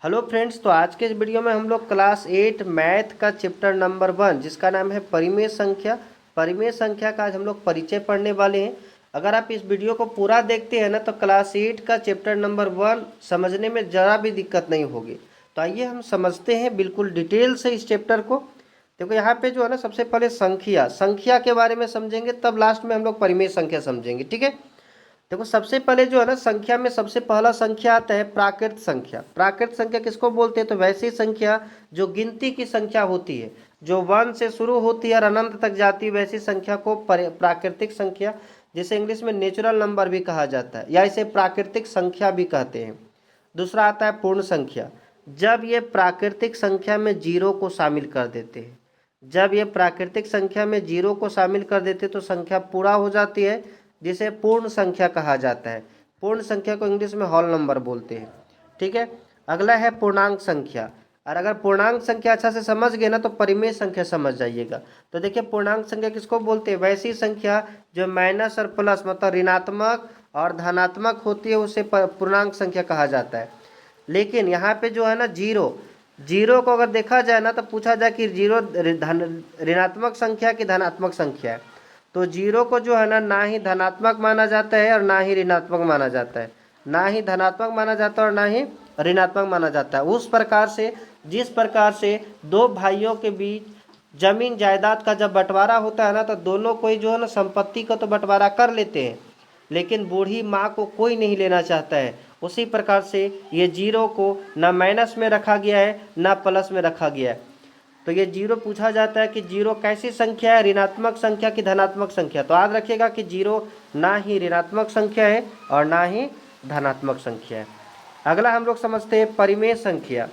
Hello friends, तो आज के इस वीडियो में हम लोग क्लास 8 मैथ का चैप्टर नंबर 1 जिसका नाम है परिमेय संख्या का आज हम लोग परिचय पढ़ने वाले हैं। अगर आप इस वीडियो को पूरा देखते हैं ना तो क्लास 8 का चैप्टर नंबर 1 समझने में ज़रा भी दिक्कत नहीं होगी। तो आइए हम समझते हैं बिल्कुल डिटेल से इस चैप्टर को। देखो यहाँ पे जो है ना, सबसे पहले संख्या के बारे में समझेंगे, तब लास्ट में हम लोग परिमेय संख्या समझेंगे। ठीक है। देखो सबसे पहले जो है ना, संख्या में सबसे पहला संख्या आता है प्राकृत संख्या। प्राकृत संख्या किसको बोलते हैं? तो वैसी संख्या जो गिनती की संख्या होती है, जो 1 से शुरू होती है और अनंत तक जाती है, वैसी संख्या को प्राकृतिक संख्या, जिसे इंग्लिश में नेचुरल नंबर भी कहा जाता है, या इसे प्राकृतिक संख्या भी कहते हैं। दूसरा आता है पूर्ण संख्या। जब ये प्राकृतिक संख्या में जीरो को शामिल कर देते हैं, जब ये प्राकृतिक संख्या में जीरो को शामिल कर देते हैं तो संख्या पूरा हो जाती है, जिसे पूर्ण संख्या कहा जाता है। पूर्ण संख्या को इंग्लिश में होल नंबर बोलते हैं। ठीक है। अगला है पूर्णांक संख्या। और अगर पूर्णांक संख्या अच्छा से समझ गए ना तो परिमेय संख्या समझ जाइएगा। तो देखिए पूर्णांक संख्या किसको बोलते हैं? वैसी संख्या जो माइनस और प्लस मतलब ऋणात्मक और धनात्मक होती है, उसे पूर्णांक संख्या कहा जाता है। लेकिन यहाँ पे जो है ना, जीरो को अगर देखा जाए ना तो पूछा जाए कि जीरो ऋणात्मक संख्या की धनात्मक संख्या है, तो जीरो को जो है ना ही धनात्मक माना जाता है और ना ही ऋणात्मक माना जाता है। ना ही धनात्मक माना जाता है और ना ही ऋणात्मक माना जाता है। उस प्रकार से जिस प्रकार से दो भाइयों के बीच जमीन जायदाद का जब बंटवारा होता है ना, तो दोनों कोई जो है ना संपत्ति का तो बंटवारा कर लेते हैं, लेकिन बूढ़ी माँ को कोई नहीं लेना चाहता है। उसी प्रकार से ये जीरो को ना माइनस में रखा गया है ना प्लस में रखा गया है। तो ये जीरो पूछा जाता है कि जीरो कैसी संख्या है, ऋणात्मक संख्या की धनात्मक संख्या? तो याद रखिएगा कि जीरो ना ही ऋणात्मक संख्या है और ना ही धनात्मक संख्या है। अगला हम लोग समझते हैं परिमेय संख्या।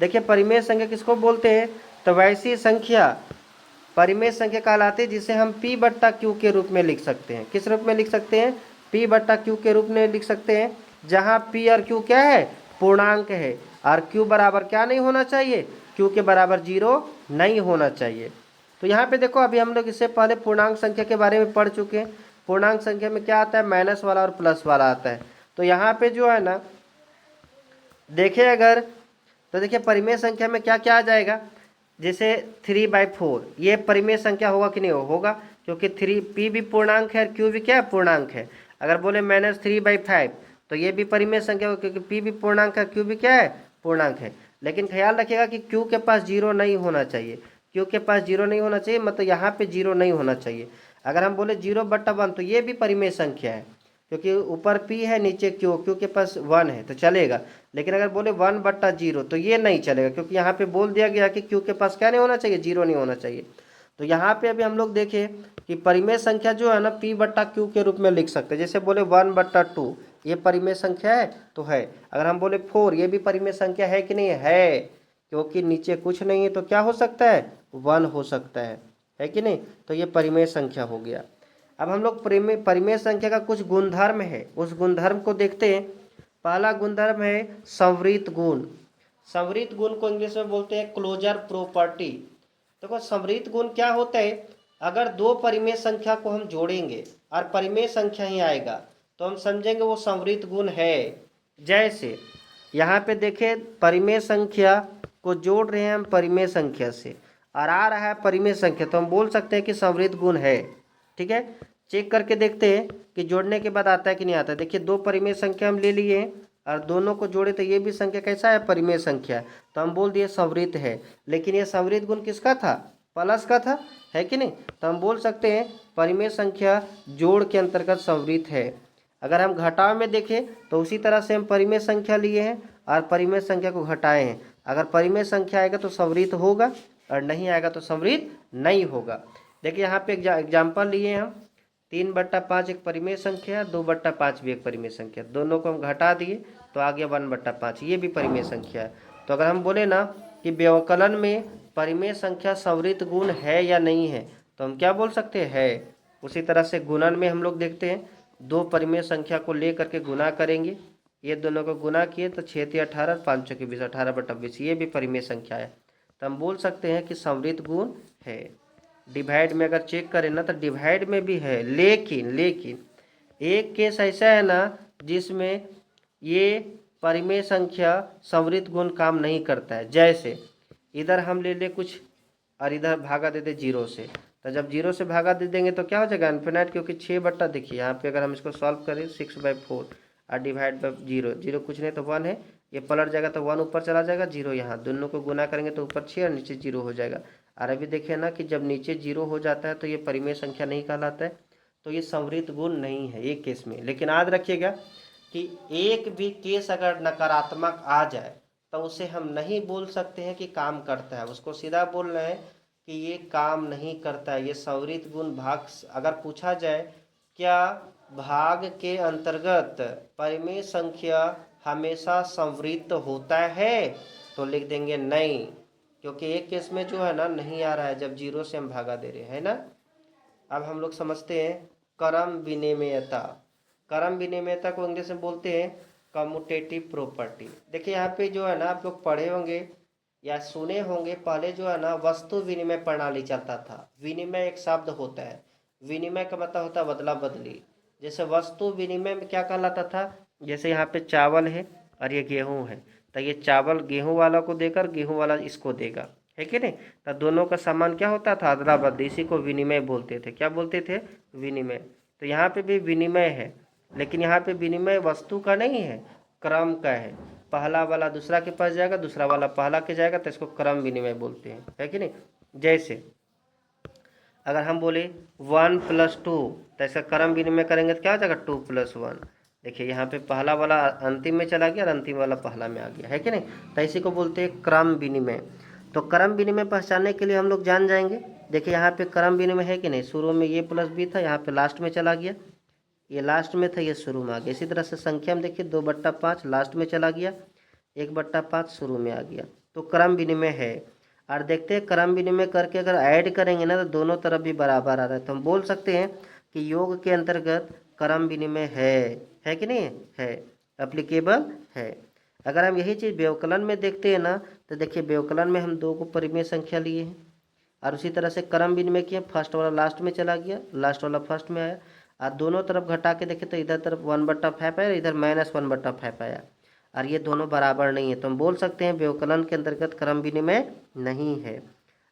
देखिए परिमेय संख्या किसको बोलते हैं? तो वैसी संख्या परिमेय संख्या कहलाती है जिसे हम P बट्टा क्यू के रूप में लिख सकते हैं। किस रूप में लिख सकते हैं? P बट्टा क्यू के रूप में लिख सकते हैं, जहाँ P और Q क्या है? पूर्णांक है। और Q बराबर क्या नहीं होना चाहिए? Q के बराबर जीरो नहीं होना चाहिए। तो यहाँ पे देखो, अभी हम लोग इससे पहले पूर्णांक संख्या के बारे में पढ़ चुके हैं। पूर्णांक संख्या में क्या आता है? माइनस वाला और प्लस वाला आता है। तो यहाँ पे जो है ना, देखें अगर, तो देखिए परिमेय संख्या में क्या क्या आ जाएगा? जैसे 3/4, ये परिमेय संख्या होगा कि नहीं होगा? क्योंकि 3 P भी पूर्णांक है और Q भी क्या है? पूर्णांक है। अगर बोले -3/5 तो ये भी परिमेय संख्या होगा, क्योंकि P भी पूर्णांक है, Q भी क्या है? पूर्णांक है। लेकिन ख्याल रखिएगा कि Q के पास जीरो नहीं होना चाहिए। Q के पास जीरो नहीं होना चाहिए, मतलब यहाँ पे जीरो नहीं होना चाहिए। अगर हम बोले 0/1 तो ये भी परिमेय संख्या है, क्योंकि ऊपर P है नीचे Q के पास 1 है तो चलेगा। लेकिन अगर बोले 1/0 तो ये नहीं चलेगा, क्योंकि यहाँ पे बोल दिया गया कि Q के पास क्या नहीं होना चाहिए? जीरो नहीं होना चाहिए। तो यहाँ पे अभी हम लोग देखें कि परिमेय संख्या जो है ना P/Q के रूप में लिख सकते हैं। जैसे बोले 1/2, ये परिमेय संख्या है तो है। अगर हम बोले 4, ये भी परिमेय संख्या है कि नहीं है? क्योंकि नीचे कुछ नहीं है तो क्या हो सकता है? 1 हो सकता है कि नहीं? तो ये परिमेय संख्या हो गया। अब हम लोग परिमेय संख्या का कुछ गुणधर्म है, उस गुणधर्म को देखते हैं। पहला गुणधर्म है संवृत गुण। संवृत गुण को इंग्लिश में बोलते हैं क्लोजर प्रॉपर्टी। देखो संवृत गुण क्या होता है? अगर दो परिमेय संख्या को हम जोड़ेंगे और परिमेय संख्या ही आएगा तो हम समझेंगे वो संवृत गुण है। जैसे यहाँ पे देखें, परिमेय संख्या को जोड़ रहे हैं हम परिमेय संख्या से और आ रहा है परिमेय संख्या, तो हम बोल सकते हैं कि संवृत गुण है। ठीक है। चेक करके देखते हैं कि जोड़ने के बाद आता है कि नहीं आता है। देखिए दो परिमेय संख्या हम ले लिए हैं और दोनों को जोड़े तो ये भी संख्या कैसा है? परिमेय संख्या। तो हम बोल दिए संवृत है। लेकिन ये संवृत गुण किसका था? प्लस का था, है कि नहीं? तो हम बोल सकते हैं परिमेय संख्या जोड़ के अंतर्गत संवृत है। अगर हम घटाव में देखें तो उसी तरह से हम परिमेय संख्या लिए हैं और परिमेय संख्या को घटाए हैं। अगर परिमेय संख्या आएगा तो संवृत होगा और नहीं आएगा तो संवृत नहीं होगा। देखिए यहाँ पे एग्जाम्पल लिए हम, 3/5 एक परिमेय संख्या है, 2/5 भी एक परिमेय संख्या, दोनों को हम घटा दिए तो आ गया 1/5, ये भी परिमेय संख्या है। तो अगर हम बोले ना कि व्यवकलन में परिमेय संख्या संवृत गुण है या नहीं है, तो हम क्या बोल सकते हैं? है। उसी तरह से गुणन में हम लोग देखते हैं, दो परिमेय संख्या को ले करके गुना करेंगे, ये दोनों को गुना किए तो 6×3 = 18, 5×4 = 20, 18/20, ये भी परिमेय संख्या है। तो हम बोल सकते हैं कि संवृत गुण है। डिवाइड में अगर चेक करें ना तो डिवाइड में भी है, लेकिन एक केस ऐसा है ना जिसमें ये परिमेय संख्या संवृत गुण काम नहीं करता है। जैसे इधर हम ले ले कुछ और इधर भागा दे दे जीरो से, तो जब जीरो से भागा दे देंगे तो क्या हो जाएगा इन्फिनाइट, क्योंकि 6 बट्टा देखिए यहाँ पे अगर हम इसको सॉल्व करें 6/4 और डिवाइड बाई जीरो, जीरो कुछ नहीं तो 1 है, ये पलट जाएगा तो 1 ऊपर चला जाएगा, जीरो यहाँ, दोनों को गुना करेंगे तो ऊपर 6 और नीचे जीरो हो जाएगा। और अभी देखिए ना कि जब नीचे जीरो हो जाता है तो ये परिमेय संख्या नहीं कहलाता है, तो ये संवृत गुण नहीं है एक केस में। लेकिन याद रखिएगा कि एक भी केस अगर नकारात्मक आ जाए तो उसे हम नहीं बोल सकते हैं कि काम करता है, उसको सीधा बोल रहे हैं कि ये काम नहीं करता है, ये संवृत गुण भाग। अगर पूछा जाए क्या भाग के अंतर्गत परिमेय संख्या हमेशा संवृत होता है, तो लिख देंगे नहीं, क्योंकि एक केस में जो है ना नहीं आ रहा है जब जीरो से हम भागा दे रहे हैं ना। अब हम लोग समझते हैं क्रम विनिमयता। क्रम विनिमयता को इंग्लिश में बोलते हैं कम्यूटेटिव प्रॉपर्टी। देखिए यहाँ पे जो है ना आप लोग पढ़े होंगे या सुने होंगे, पहले जो है ना वस्तु विनिमय प्रणाली चलता था। विनिमय एक शब्द होता है, विनिमय का मतलब होता है बदला बदली। जैसे वस्तु विनिमय में क्या कहलाता था, जैसे यहाँ पे चावल है और ये गेहूं है, तो ये चावल गेहूं वाला को देकर गेहूं वाला इसको देगा, है कि नहीं, तो दोनों का सामान क्या होता था अदला बदली, इसी को विनिमय बोलते थे। क्या बोलते थे, विनिमय। तो यहाँ पे भी विनिमय है, लेकिन यहाँ पे विनिमय वस्तु का नहीं है, क्रम का है। पहला वाला दूसरा के पास जाएगा, दूसरा वाला पहला के जाएगा, तो इसको क्रम विनिमय बोलते हैं, है कि नहीं। जैसे अगर हम बोले 1+2, तो इसका क्रम विनिमय करेंगे तो क्या हो जाएगा 2+1। देखिए यहाँ पे पहला वाला अंतिम में चला गया और अंतिम वाला पहला में आ गया, है कि नहीं, तो इसी को बोलते हैं क्रम विनिमय। तो क्रम विनिमय पहचानने के लिए हम लोग जान जाएंगे। देखिए यहाँ पे क्रम विनिमय है कि नहीं, शुरू में ये प्लस बी था, यहाँ पे लास्ट में चला गया, ये लास्ट में था, ये शुरू में आ गया। इसी तरह से संख्या में देखिए 2/5 लास्ट में चला गया, 1/5 शुरू में आ गया, तो क्रम विनिमय है। और देखते हैं क्रम विनिमय करके अगर ऐड करेंगे ना तो दोनों तरफ भी बराबर आ रहा है, तो हम बोल सकते हैं कि योग के अंतर्गत क्रम विनिमय है कि नहीं है, एप्लीकेबल है। अगर हम यही चीज़ व्यवकलन में देखते हैं ना, तो देखिए व्यवकलन में हम 2 को परिमेय संख्या लिए हैं और उसी तरह से क्रम विनिमय किया, फर्स्ट वाला लास्ट में चला गया, लास्ट वाला फर्स्ट में आया, और दोनों तरफ घटा के देखें तो इधर तरफ 1/5 आया, इधर -1/5 आया, और ये दोनों बराबर नहीं है, तो हम बोल सकते हैं व्यवकलन के अंतर्गत क्रम विनिमय नहीं है।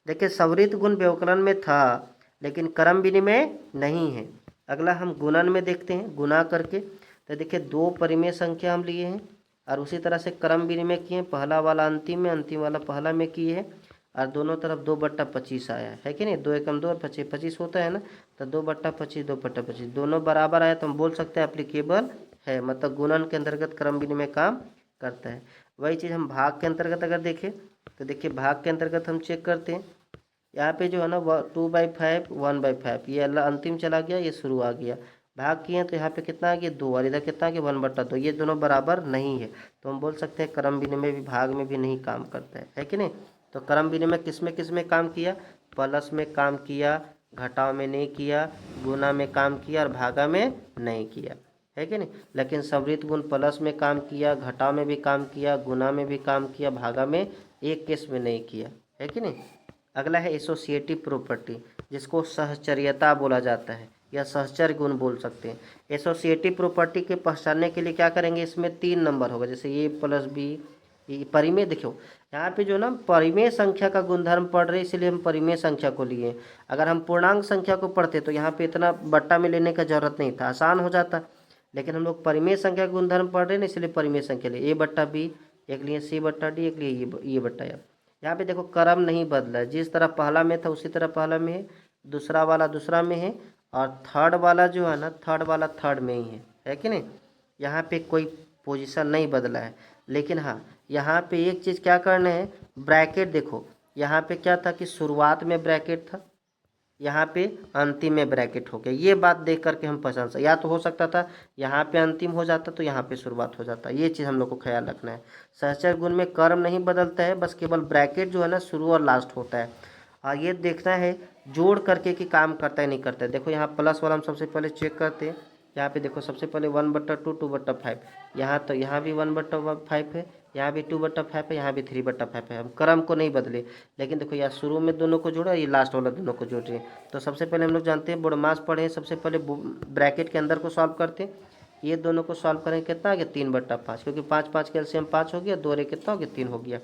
देखिए संवृत गुण व्यवकलन में था लेकिन क्रम विनिमय नहीं है। अगला हम गुणन में देखते हैं, गुना करके, तो देखिए 2 परिमेय संख्या हम लिए हैं और उसी तरह से क्रम विनिमय किए, पहला वाला अंतिम में, अंतिम वाला पहला में किए हैं, और दोनों तरफ 2/25 आया, है कि नहीं, 2 एकम 2 और 25 होता है ना, तो 2/25 2/25 दोनों बराबर आया, तो हम बोल सकते हैं एप्लीकेबल है, मतलब गुणन के अंतर्गत क्रम विनिमय काम करता है। वही चीज़ हम भाग के अंतर्गत अगर देखें तो देखिए भाग के अंतर्गत हम चेक करते हैं, यहाँ पे जो है ना 2/5 1/5, ये अल्लाह अंतिम चला गया, ये शुरू आ गया, भाग किए हैं तो यहाँ पे कितना आ गया 2 और इधर कितना आ गया 1/2, ये दोनों बराबर नहीं है, तो हम बोल सकते हैं क्रम विनिमय भी भाग में भी नहीं काम करता है कि नहीं। तो क्रम विनिमय किस में काम किया, प्लस में काम किया, घटाव में नहीं किया, गुना में काम किया और भागा में नहीं किया, है कि नहीं। लेकिन संवृत गुण प्लस में काम किया, घटाव में भी काम किया, गुना में भी काम किया, भागा में एक केस में नहीं किया, है कि नहीं। अगला है एसोसिएटिव प्रॉपर्टी, जिसको सहचर्यता बोला जाता है या सहचर्य गुण बोल सकते हैं। एसोसिएटिव प्रॉपर्टी के पहचानने के लिए क्या करेंगे, इसमें 3 नंबर होगा, जैसे ए प्लस बी, ये परिमेय, देखो यहाँ पे जो ना परिमेय संख्या का गुणधर्म पढ़ रहे इसलिए हम परिमेय संख्या को लिए। अगर हम पूर्णांक संख्या को पढ़ते तो यहाँ पे इतना बट्टा में लेने का जरूरत नहीं था, आसान हो जाता, लेकिन हम लोग परिमेय संख्या का गुणधर्म पढ़ रहे हैं इसलिए परिमेय संख्या लिए, A/B, एक लिए C/D, एक लिए ये बट्टा। यहाँ पे देखो क्रम नहीं बदला है, जिस तरह पहला में था उसी तरह पहला में है, दूसरा वाला दूसरा में है, और थर्ड वाला जो है ना थर्ड वाला थर्ड में ही है कि नहीं। यहाँ पे कोई पोजीशन नहीं बदला है, लेकिन हाँ यहाँ पे एक चीज़ क्या करना है, ब्रैकेट देखो, यहाँ पे क्या था कि शुरुआत में ब्रैकेट था, यहाँ पे अंतिम में ब्रैकेट हो गया, ये बात देख करके हम पहचान सकते, या तो हो सकता था यहाँ पे अंतिम हो जाता तो यहाँ पे शुरुआत हो जाता, ये चीज़ हम लोग को ख्याल रखना है। सहचर गुण में क्रम नहीं बदलता है, बस केवल ब्रैकेट जो है ना शुरू और लास्ट होता है, और ये देखना है जोड़ करके कि काम करता है नहीं करता है। देखो यहाँ प्लस वाला हम सबसे पहले चेक करते हैं, यहाँ पे देखो सबसे पहले 1/2 2/5, यहाँ तो यहाँ भी 1/5 है, यहाँ भी 2/5 है, यहाँ भी 3/5 है, हम क्रम को नहीं बदले, लेकिन देखो यहाँ शुरू में दोनों को जोड़ा, ये लास्ट वाला दोनों को जोड़ रहे हैं। तो सबसे पहले हम लोग जानते हैं बोडमास पढ़े हैं, सबसे पहले ब्रैकेट के अंदर को सॉल्व करते हैं, ये दोनों को सॉल्व करेंगे कितना आ गया 3/5, क्योंकि 5 5 का एलसीएम 5 हो गया, 2 रे कितना हो गया 3 हो गया।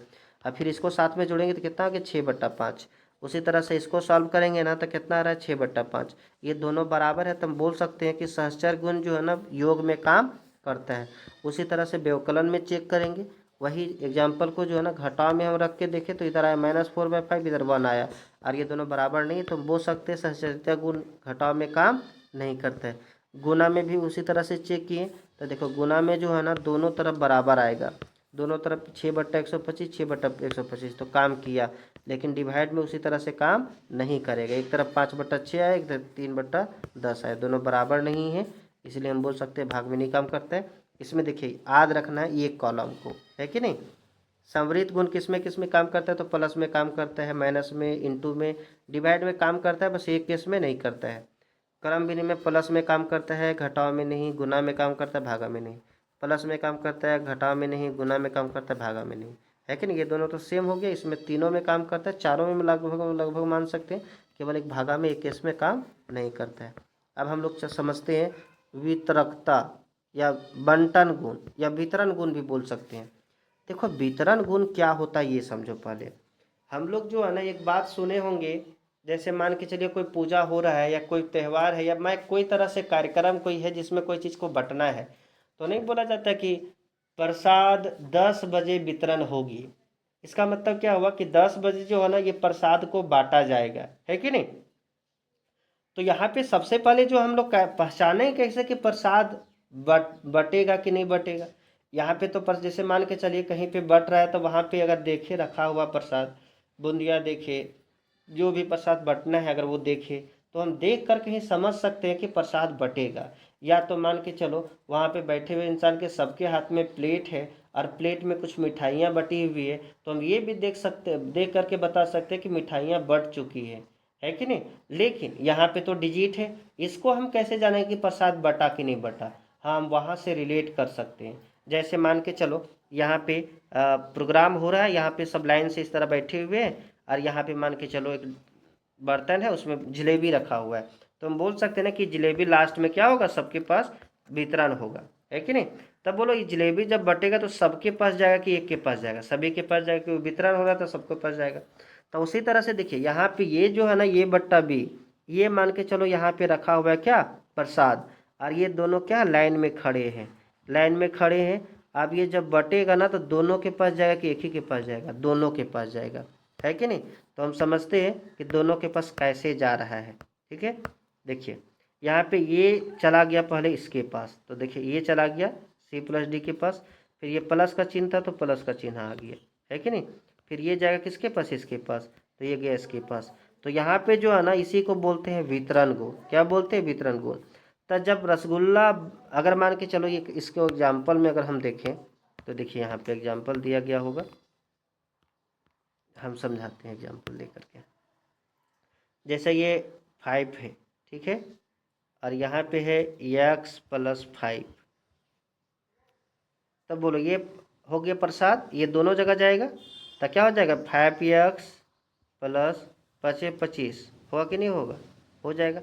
अब फिर इसको साथ में जोड़ेंगे तो कितना आ गया 6/5। उसी तरह से इसको सॉल्व करेंगे ना तो कितना आ रहा है 6/5। ये दोनों बराबर है तो हम बोल सकते हैं कि सहचर गुण जो है ना योग में काम करता है। उसी तरह से व्यवकलन में चेक करेंगे, वही एग्जाम्पल को जो है ना घटाव में हम रख के देखें तो इधर आया -4/5, इधर 1 आया, और ये दोनों बराबर नहीं है तो हम बोल सकते हैं सहचर्य गुण घटाव में काम नहीं करता है। गुना में भी उसी तरह से चेक किए तो देखो गुना में जो है ना दोनों तरफ बराबर आएगा, दोनों तरफ 6/125 6/125 तो काम किया, लेकिन डिवाइड में उसी तरह से काम नहीं करेगा। एक तरफ 5/6 आए, एक तरफ 3/10 आए, दोनों बराबर नहीं है, इसलिए हम बोल सकते हैं भाग में नहीं काम करता है। इसमें देखिए याद रखना है एक कॉलम को, है कि नहीं। संवृत गुण किस में काम करता है तो प्लस में काम करता है, माइनस में, इनटू में, डिवाइड में काम करता है, बस एक केस में नहीं करता है। क्रम विनिमय में प्लस में काम करता है, घटाव में नहीं, गुना में काम करता है, भागा में नहीं। प्लस में काम करता है, घटाव में नहीं, गुना में काम करता है, भागा में नहीं, है कि नहीं। ये दोनों तो सेम हो गया, इसमें तीनों में काम करता है, चारों में लगभग मान सकते हैं, केवल एक भागा में एक केस में काम नहीं करता है। अब हम लोग समझते हैं वितरकता या बंटन गुण या वितरण गुण भी बोल सकते हैं। देखो वितरण गुण क्या होता है ये समझो पहले। हम लोग जो है ना एक बात सुने होंगे, जैसे मान के चलिए कोई पूजा हो रहा है या कोई त्यौहार है या मैं कोई तरह से कार्यक्रम कोई है जिसमें कोई चीज़ को बंटना है, तो नहीं बोला जाता कि प्रसाद 10 बजे वितरण होगी। इसका मतलब क्या हुआ कि 10 बजे जो है ना ये प्रसाद को बांटा जाएगा, है कि नहीं। तो यहाँ पे सबसे पहले जो हम लोग पहचाने कैसे कि प्रसाद बटेगा कि नहीं बटेगा। यहाँ पे तो जैसे मान के चलिए कहीं पे बट रहा है तो वहाँ पे अगर देखे रखा हुआ प्रसाद, बूंदिया देखे, जो भी प्रसाद बटना है अगर वो देखे तो हम देख कर कहीं समझ सकते हैं कि प्रसाद बटेगा। या तो मान के चलो वहाँ पे बैठे हुए इंसान के सबके हाथ में प्लेट है और प्लेट में कुछ मिठाइयाँ बटी हुई है, तो हम ये भी देख करके बता सकते हैं कि मिठाइयाँ बट चुकी है कि नहीं। लेकिन यहाँ पे तो डिजिट है, इसको हम कैसे जानें कि प्रसाद बटा कि नहीं बटा। हाँ, हम वहाँ से रिलेट कर सकते हैं। जैसे मान के चलो यहाँ पे प्रोग्राम हो रहा है, यहाँ पे सब लाइन से इस तरह बैठे हुए हैं और यहाँ पे मान के चलो एक बर्तन है उसमें जलेबी रखा हुआ है, तो हम बोल सकते हैं ना कि जलेबी लास्ट में क्या होगा सबके पास वितरण होगा, है कि नहीं। तब बोलो ये जलेबी जब बटेगा तो सबके पास जाएगा कि एक के पास जाएगा, सभी के पास जाएगा, क्योंकि वितरण हो रहा तो सबके पास जाएगा। तो उसी तरह से देखिए यहाँ पे ये जो है ना ये बट्टा बी, ये मान के चलो यहाँ पे रखा हुआ है क्या प्रसाद, और ये दोनों क्या लाइन में खड़े हैं, लाइन में खड़े हैं। अब ये जब बटेगा ना तो दोनों के पास जाएगा कि एक ही के पास जाएगा, दोनों के पास जाएगा, है कि नहीं। तो हम समझते हैं कि दोनों के पास कैसे जा रहा है, ठीक है। देखिए यहाँ पे ये चला गया पहले इसके पास, तो देखिए ये चला गया C+D के पास, फिर ये प्लस का चिन्ह था तो प्लस का चिन्ह आ गया, है कि नहीं। फिर ये जाएगा किसके पास इसके पास, तो ये गया इसके पास। तो यहाँ पे जो है ना इसी को बोलते हैं वितरण गुण। क्या बोलते हैं वितरण गुण। तो जब रसगुल्ला अगर मान के चलो ये इसके एग्जाम्पल में अगर हम देखें तो देखिए यहाँ पे एग्जाम्पल दिया गया होगा, हम समझाते हैं एग्जाम्पल लेकर के। जैसे ये 5 है, ठीक है, और यहाँ पे है x+5, तब बोलो ये हो गया प्रसाद, ये दोनों जगह जाएगा तो क्या हो जाएगा 5x + 5 25 होगा कि नहीं होगा, हो जाएगा।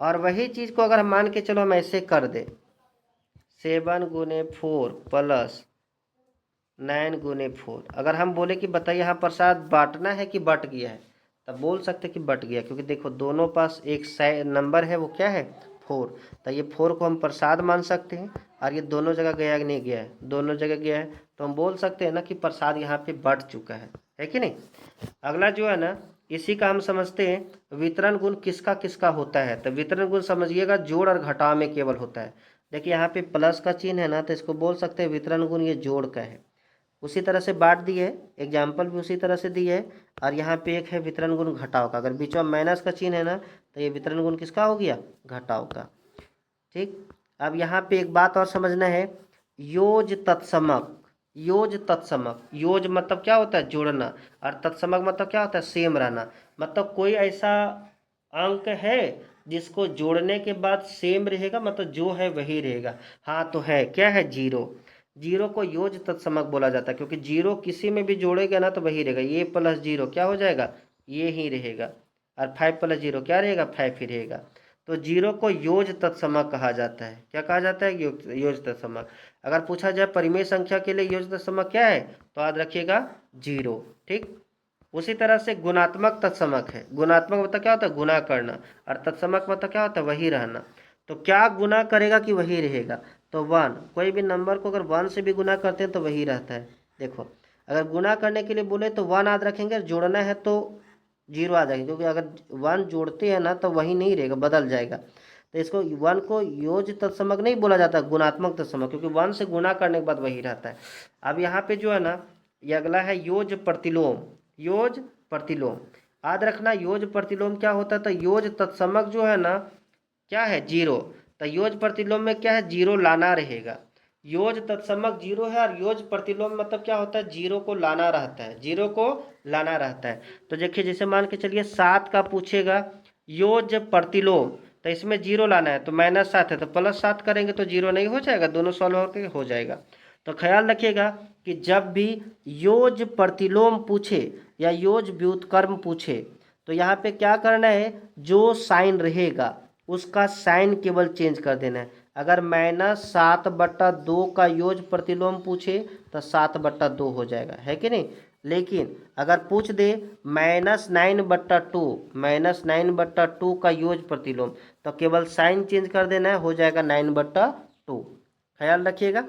और वही चीज़ को अगर हम मान के चलो हम ऐसे कर दे 7 × 4 + 9 × 4, अगर हम बोले कि बताइए यहाँ प्रसाद बांटना है कि बट गया है, तब बोल सकते कि बट गया, क्योंकि देखो दोनों पास एक नंबर है, वो क्या है 4, तो ये 4 को हम प्रसाद मान सकते हैं। और ये दोनों जगह गया कि नहीं गया है, दोनों जगह गया है, तो हम बोल सकते हैं ना कि प्रसाद यहाँ पे बट चुका है कि नहीं। अगला जो है ना इसी का हम समझते हैं वितरण गुण किसका किसका होता है। तो वितरण गुण समझिएगा जोड़ और घटाव में केवल होता है। देखिए यहाँ पे प्लस का चिन्ह है ना, तो इसको बोल सकते हैं वितरण गुण ये जोड़ का है। उसी तरह से बांट दी है, एग्जाम्पल भी उसी तरह से दी है। और यहाँ पे एक है वितरण गुण घटाव का, अगर बीच में माइनस का चिन्ह है ना तो ये वितरण गुण किसका हो गया घटाव का, ठीक। अब यहाँ पे एक बात और समझना है, योज तत्समक। योज तत्समक, योज मतलब क्या होता है जोड़ना, और तत्समक मतलब क्या होता है सेम रहना। मतलब कोई ऐसा अंक है जिसको जोड़ने के बाद सेम रहेगा, मतलब जो है वही रहेगा। हाँ तो है, क्या है 0। 0 को योज तत्समक बोला जाता है, क्योंकि 0 किसी में भी जोड़ेगा ना तो वही रहेगा। ये + 0 क्या हो जाएगा, ये ही रहेगा। और 5 + 0 क्या रहेगा 5 ही रहेगा। तो जीरो को योज तत्समक कहा जाता है। क्या कहा जाता है? योज तत्समक। अगर पूछा जाए परिमेय संख्या के लिए योज तत्समक क्या है, तो याद रखिएगा जीरो। ठीक, उसी तरह से गुणात्मक तत्समक है। गुणात्मक मतलब क्या होता है? गुना करना। और तत्समक मतलब क्या होता है? वही रहना। तो क्या गुना करेगा कि वही रहेगा? तो वन, कोई भी नंबर को अगर वन से भी गुना करते हैं तो वही रहता है। देखो, अगर गुना करने के लिए बोले तो वन याद रखेंगे, जोड़ना है तो जीरो आ जाएगा, क्योंकि अगर वन जोड़ते हैं ना तो वही नहीं रहेगा, बदल जाएगा। तो इसको वन को योज तत्समक नहीं बोला जाता, गुणात्मक तत्समक, क्योंकि वन से गुना करने के बाद वही रहता है। अब यहाँ पे जो है ना, ये अगला है योज प्रतिलोम। योज प्रतिलोम याद रखना, योज प्रतिलोम क्या होता है? तो योज तत्समक जो है ना क्या है? जीरो। तो योज प्रतिलोम में क्या है? जीरो लाना रहेगा। योज तत्समक जीरो है और योज प्रतिलोम मतलब क्या होता है? जीरो को लाना रहता है, जीरो को लाना रहता है। तो देखिए, जैसे मान के चलिए 7 का पूछेगा योज प्रतिलोम, तो इसमें जीरो लाना है, तो -7 है तो +7 करेंगे तो जीरो नहीं हो जाएगा, दोनों सॉल्व होकर हो जाएगा। तो ख्याल रखिएगा कि जब भी योज प्रतिलोम पूछे या योज व्युत्क्रम पूछे तो यहाँ पे क्या करना है? जो साइन रहेगा उसका साइन केवल चेंज कर देना है। अगर -7/2 का योज प्रतिलोम पूछे तो 7/2 हो जाएगा, है कि नहीं? लेकिन अगर पूछ दे -9/2 का योज प्रतिलोम, तो केवल साइन चेंज कर देना है, हो जाएगा 9/2। ख्याल रखिएगा।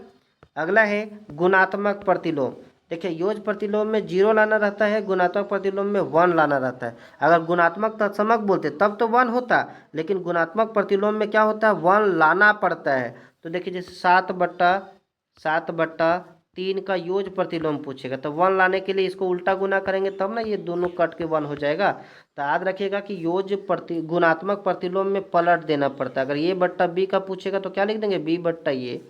अगला है गुणात्मक प्रतिलोम। देखिए, योज प्रतिलोम में जीरो लाना रहता है, गुणात्मक प्रतिलोम में 1 लाना रहता है। अगर गुणात्मक तत्समक बोलते तब तो 1 होता, लेकिन गुणात्मक प्रतिलोम में क्या होता है? 1 लाना पड़ता है। तो देखिए, जैसे 7/3 का योज प्रतिलोम पूछेगा तो 1 लाने के लिए इसको उल्टा गुना करेंगे तब ना ये दोनों कट के 1 हो जाएगा। तो याद रखिएगा कि गुणात्मक प्रतिलोम में पलट देना पड़ता है। अगर ये बट्टा बी का पूछेगा तो क्या लिख देंगे? b/ये।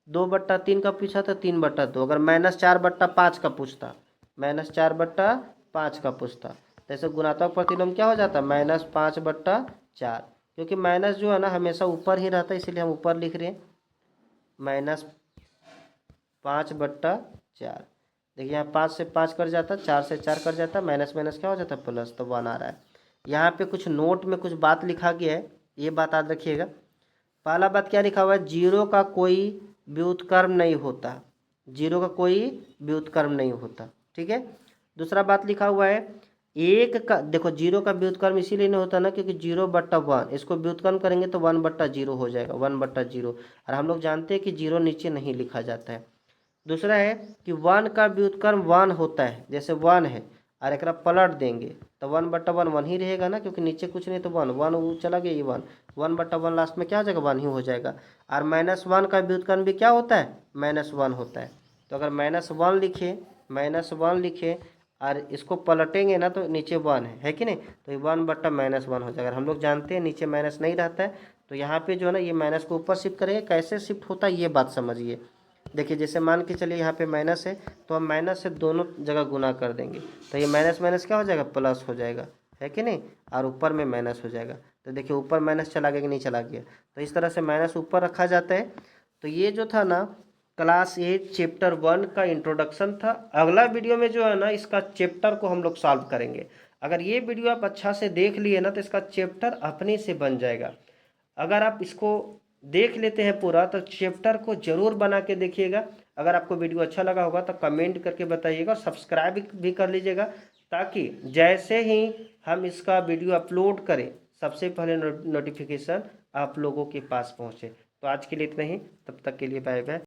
2/3 का पूछा था 3/2। अगर -4/5 का पूछता, -4/5 का पूछता, तो ऐसे गुणात्मक प्रतिलोम क्या हो जाता? -5/4, क्योंकि माइनस जो है ना हमेशा ऊपर ही रहता है, इसीलिए हम ऊपर लिख रहे हैं -5/4। देखिए, यहाँ 5 से 5 कट जाता, 4 से 4 कट जाता, माइनस माइनस क्या हो जाता? प्लस, तो 1 आ रहा है। यहाँ पे कुछ नोट में कुछ बात लिखा गया है, ये बात याद रखिएगा। पहला बात क्या लिखा हुआ है? जीरो का कोई व्युत्क्रम नहीं होता, जीरो का कोई व्युत्क्रम नहीं होता। ठीक है। दूसरा बात लिखा हुआ है एक का, देखो जीरो का व्युत्क्रम इसीलिए नहीं होता ना क्योंकि 0/1, इसको व्युत्क्रम करेंगे तो 1/0 हो जाएगा, 1/0। और हम लोग जानते हैं कि जीरो नीचे नहीं लिखा जाता है। दूसरा है कि 1 का व्युत्क्रम 1 होता है, जैसे 1 है और एक पलट देंगे तो 1/1 1 ही रहेगा ना, क्योंकि नीचे कुछ नहीं तो 1 1 वो चला गया, ये 1/1 लास्ट में क्या हो जाएगा? 1 ही हो जाएगा। और -1 का व्युत्क्रम भी क्या होता है? -1 होता है। तो अगर -1 लिखे और इसको पलटेंगे ना तो नीचे 1 है कि नहीं? तो ये 1/-1 हो जाएगा। हम लोग जानते हैं नीचे माइनस नहीं रहता है, तो यहाँ पे जो है ना ये माइनस को ऊपर शिफ्ट करेंगे। कैसे शिफ्ट होता है ये बात समझिए। देखिए, जैसे मान के चलिए यहाँ पे माइनस है तो हम माइनस से दोनों जगह गुना कर देंगे, तो ये माइनस माइनस क्या हो जाएगा? प्लस हो जाएगा, है कि नहीं? और ऊपर में माइनस हो जाएगा। तो देखिए, ऊपर माइनस चला गया कि नहीं चला गया? तो इस तरह से माइनस ऊपर रखा जाता है। तो ये जो था ना क्लास 8 चैप्टर 1 का इंट्रोडक्शन था। अगला वीडियो में जो है ना इसका चैप्टर को हम लोग सॉल्व करेंगे। अगर ये वीडियो आप अच्छा से देख लिए ना तो इसका चैप्टर अपने से बन जाएगा। अगर आप इसको देख लेते हैं पूरा तो चैप्टर को जरूर बना के देखिएगा। अगर आपको वीडियो अच्छा लगा होगा तो कमेंट करके बताइएगा, सब्सक्राइब भी कर लीजिएगा, ताकि जैसे ही हम इसका वीडियो अपलोड करें सबसे पहले नोटिफिकेशन आप लोगों के पास पहुंचे। तो आज के लिए इतना ही, तब तक के लिए बाय बाय।